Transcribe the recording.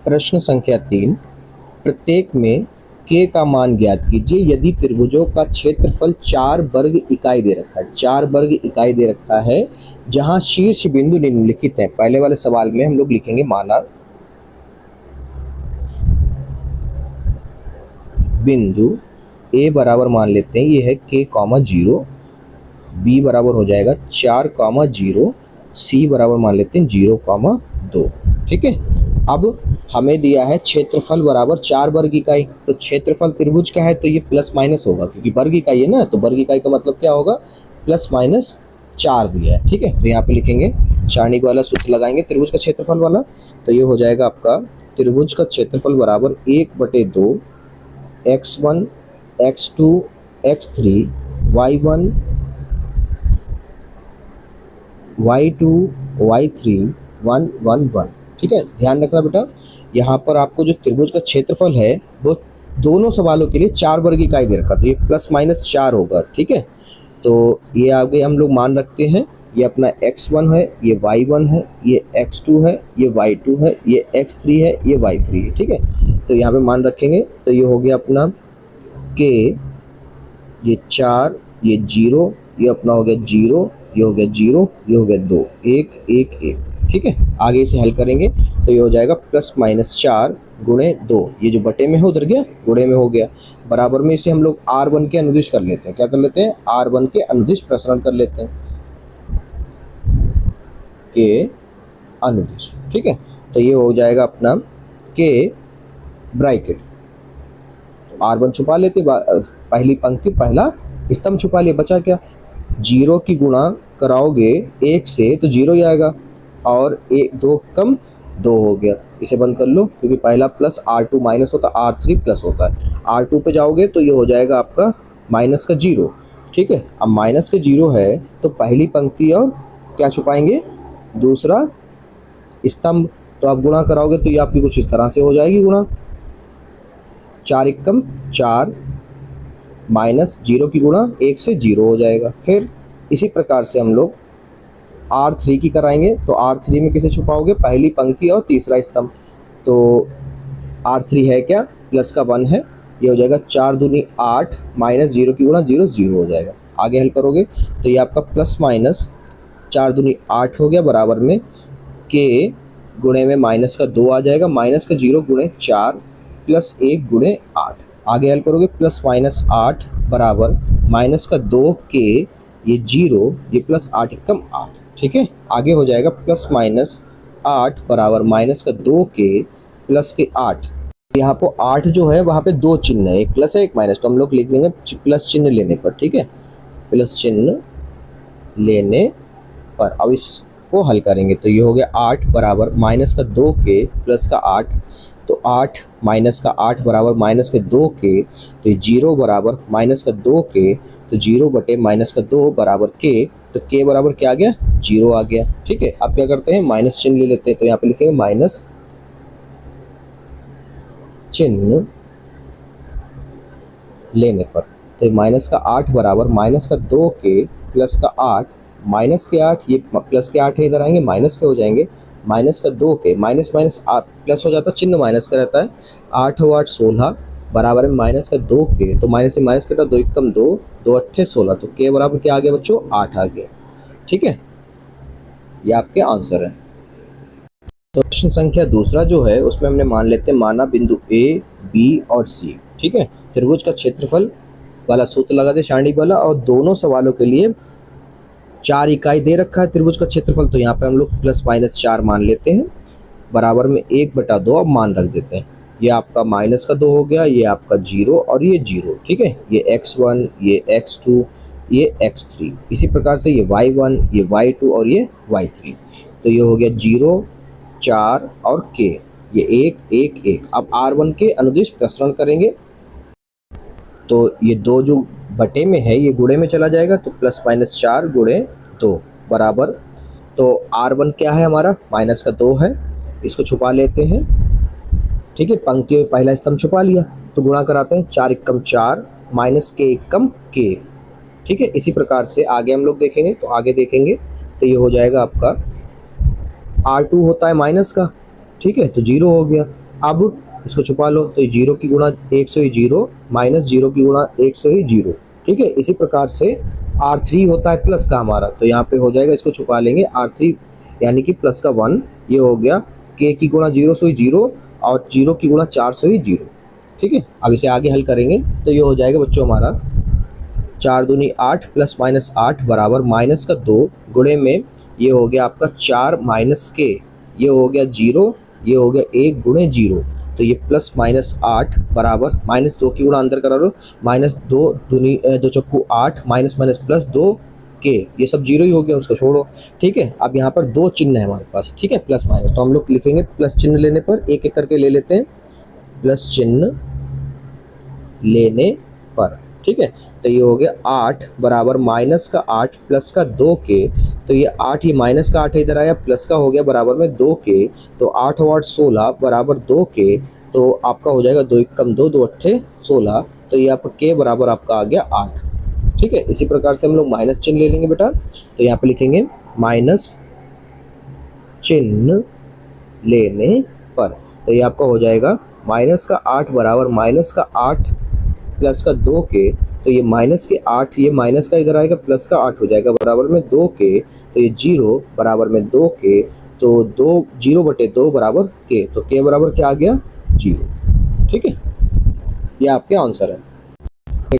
प्रश्न संख्या 3, प्रत्येक में k का मान ज्ञात कीजिए यदि त्रिभुजों का क्षेत्रफल 4 वर्ग इकाई दे रखा है। 4 वर्ग इकाई दे रखा है जहां शीर्ष बिंदु निम्नलिखित है। पहले वाले सवाल में हम लोग लिखेंगे माना बिंदु a बराबर मान लेते हैं ये है k, 0, b बराबर हो जाएगा 4, 0, c बराबर मान लेते हैं 0, 2। ठीक है, अब हमें दिया है क्षेत्रफल बराबर 4 वर्ग इकाई, तो क्षेत्रफल त्रिभुज का है तो ये प्लस माइनस होगा क्योंकि वर्ग इकाई है ना, तो वर्ग इकाई का मतलब क्या होगा, प्लस माइनस 4 दिया है। ठीक है, तो यहाँ पे लिखेंगे सारणी वाला सूत्र लगाएंगे त्रिभुज का क्षेत्रफल वाला, तो ये हो जाएगा आपका त्रिभुज का क्षेत्रफल बराबर 1/2 x1 x2 x3 y1 y2 y3 1 1 1। ठीक है, ध्यान रखना बेटा, यहाँ पर आपको जो त्रिभुज का क्षेत्रफल है वो दोनों सवालों के लिए 4 वर्ग इकाई दे रखा, तो ये प्लस माइनस 4 होगा। ठीक है, तो ये आगे हम लोग मान रखते हैं, ये अपना x1 है, ये y1 है, ये x2 है, ये y2 है, ये x3 है, ये y3 है। ठीक है, तो यहाँ पे मान रखेंगे, तो ये हो गया अपना k, ये 4, ये 0, ये अपना हो गया 0, ये हो गया 0, ये हो गया 2, 1 1 1। ठीक है, आगे इसे हल करेंगे तो ये हो जाएगा प्लस माइनस 4 गुणे 2, ये जो बटे में है उधर गया गुणे में हो गया, बराबर में इसे हम लोग r1 के अनुदिश कर लेते हैं। क्या कर लेते हैं, r1 के अनुदिश प्रसारण कर लेते हैं के अनुदिश। ठीक है, तो ये हो जाएगा अपना के ब्रैकेट, r1 छुपा लेते, पहली पंक्ति पहला स्तंभ छुपा लिए, बचा क्या, 0 की गुणा कराओगे 1 से तो 0 ही आएगा, और 1 2 कम 2 हो गया, इसे बंद कर लो क्योंकि पहला प्लस r2 माइनस होता है, r3 प्लस होता है। r2 पे जाओगे तो ये हो जाएगा आपका माइनस का 0। ठीक है, अब माइनस का 0 है तो पहली पंक्ति और क्या छुपाएंगे, दूसरा स्तंभ, तो आप गुणा कराओगे तो ये आपकी कुछ इस तरह से हो जाएगी गुणा, 4 एकम 4 माइनस 0 की गुणा 1 से 0 हो जाएगा। फिर इसी प्रकार से हम लोग r3 की कराएंगे, तो r3 में किसे छुपाओगे, पहली पंक्ति और तीसरा स्तंभ, तो r3 है क्या, प्लस का 1 है, ये हो जाएगा 4 दूनी 8 माइनस 0 की गुणा 0 0 हो जाएगा। आगे हल करोगे तो ये आपका प्लस माइनस 4 दूनी 8 हो गया, बराबर में के गुणे में माइनस का 2 आ जाएगा, माइनस का 0 गुणे 4 प्लस 1 गुणे 8। आगे हल करोगे प्लस माइनस 8 बराबर माइनस का 2 के, ये 0, ये प्लस 8 एकम 8। ठीक है, आगे हो जाएगा प्लस माइनस 8 बराबर माइनस का 2 के प्लस के 8। यहाँ पर 8 जो है वहाँ पे 2 चिन्ह है, एक प्लस है एक माइनस, तो हम लोग लिख लेंगे प्लस चिन्ह लेने पर। ठीक है, प्लस चिन्ह लेने पर अब इसको हल करेंगे तो ये हो गया 8 बराबर माइनस का 2 के प्लस का 8, तो 8 माइनस का 8 बराबर माइनस के 2 के, तो 0 बराबर माइनस का 2 के, तो 0 बटे माइनस का 2 बराबर के, तो के बराबर क्या आ गया, 0 आ गया। ठीक है, अब क्या करते हैं, माइनस चिन्ह ले लेते हैं, तो यहाँ पे लिखेंगे माइनस चिन्ह लेने पर, तो माइनस का 8 बराबर माइनस का 2 के प्लस का 8, माइनस के 8, ये प्लस के 8 है, इधर आएंगे माइनस के हो जाएंगे, माइनस का 2 के, माइनस माइनस प्लस हो जाता है, चिन्ह माइनस का रहता है, 8 हो 8 16 बराबर में माइनस का 2 के, तो माइनस से माइनस कटा 2 एकम 2, 2 अट्ठे 16, तो के बराबर क्या आ गया बच्चों, 8 आ गया। ठीक है, ये आपके आंसर है। तो प्रश्न संख्या दूसरा जो है उसमें हमने मान लेते हैं माना बिंदु ए बी और सी। ठीक है, त्रिभुज का क्षेत्रफल वाला सूत्र लगाते सारणी वाला, और दोनों सवालों के लिए 4 इकाई दे रखा है त्रिभुज का क्षेत्रफल, तो यहाँ पे हम लोग प्लस माइनस 4 मान लेते हैं, बराबर में 1/2 अब मान रख देते हैं, ये आपका माइनस का 2 हो गया, ये आपका 0 और ये 0। ठीक है, ये x1, ये x2, ये x3, इसी प्रकार से ये y1, ये y2 और ये y3, तो ये हो गया 0 4 और k, ये 1 1 1। अब r1 के अनुदिश प्रसरण करेंगे तो ये 2 जो बटे में है ये गुणे में चला जाएगा, तो प्लस माइनस 4 गुणे 2 बराबर, तो r1 क्या है हमारा, माइनस का 2 है, इसको छुपा लेते हैं। ठीक है, पंक्ति में पहला स्तंभ छुपा लिया, तो गुणा कराते हैं, 4 एकम 4 माइनस के एकम के। ठीक है, इसी प्रकार से आगे हम लोग देखेंगे, तो आगे देखेंगे तो ये हो जाएगा आपका r2 होता है माइनस का, ठीक है, तो 0 हो गया, अब इसको छुपा लो, तो जीरो की गुणा 1 से ही जीरो, माइनस जीरो की गुणा 1 से ही जीरो। ठीक है, इसी प्रकार से R3 होता है प्लस का हमारा, तो यहाँ पे हो जाएगा, इसको छुपा लेंगे, R3 यानी कि प्लस का 1, ये हो गया K की गुणा 0 से ही जीरो और 0 की गुणा 4 से ही जीरो। ठीक है, अब इसे आगे हल करेंगे तो ये हो जाएगा बच्चों हमारा 4 दूनी 8 प्लस माइनस 8 बराबर माइनस का 2 गुणे में ये हो गया आपका 4 माइनस के, ये हो गया 0, ये हो गया 1 गुणे 0, तो ये प्लस माइनस 8 बराबर माइनस 2 की गुणा अंदर करा लो, माइनस 2 दूनी 2 चक्कू 8 माइनस माइनस प्लस 2 के, ये सब जीरो ही हो गया, उसको छोड़ो। ठीक है, अब यहाँ पर दो चिन्ह है हमारे पास, ठीक है, प्लस माइनस, तो हम लोग लिखेंगे प्लस चिन्ह लेने पर, एक एक करके ले लेते हैं, प्लस चिन्ह लेने पर। ठीक है, तो ये हो गया 8 बराबर माइनस का 8 प्लस का 2 के, तो ये 8, ये माइनस का 8 इधर आया, प्लस का हो गया बराबर में 2 के, तो 8 और 8 16 बराबर 2 के, तो आपका हो जाएगा 2 कम 2, 2 अट्ठे 16, तो ये आपका के बराबर आपका आ गया 8। ठीक है, इसी प्रकार से हम लोग माइनस चिन्ह ले लेंगे बेटा, तो यहाँ पे लिखेंगे माइनस चिन्ह लेने पर, तो ये आपका हो जाएगा माइनस का 8 बराबर माइनस का 8 प्लस का 2 के, तो ये माइनस के 8, ये माइनस का इधर आएगा, प्लस का 8 हो जाएगा बराबर में 2 के, तो ये 0 बराबर में 2 के, तो 2 0 बटे 2 बराबर के, तो के बराबर क्या आ गया 0। ठीक है, ये आपके आंसर है।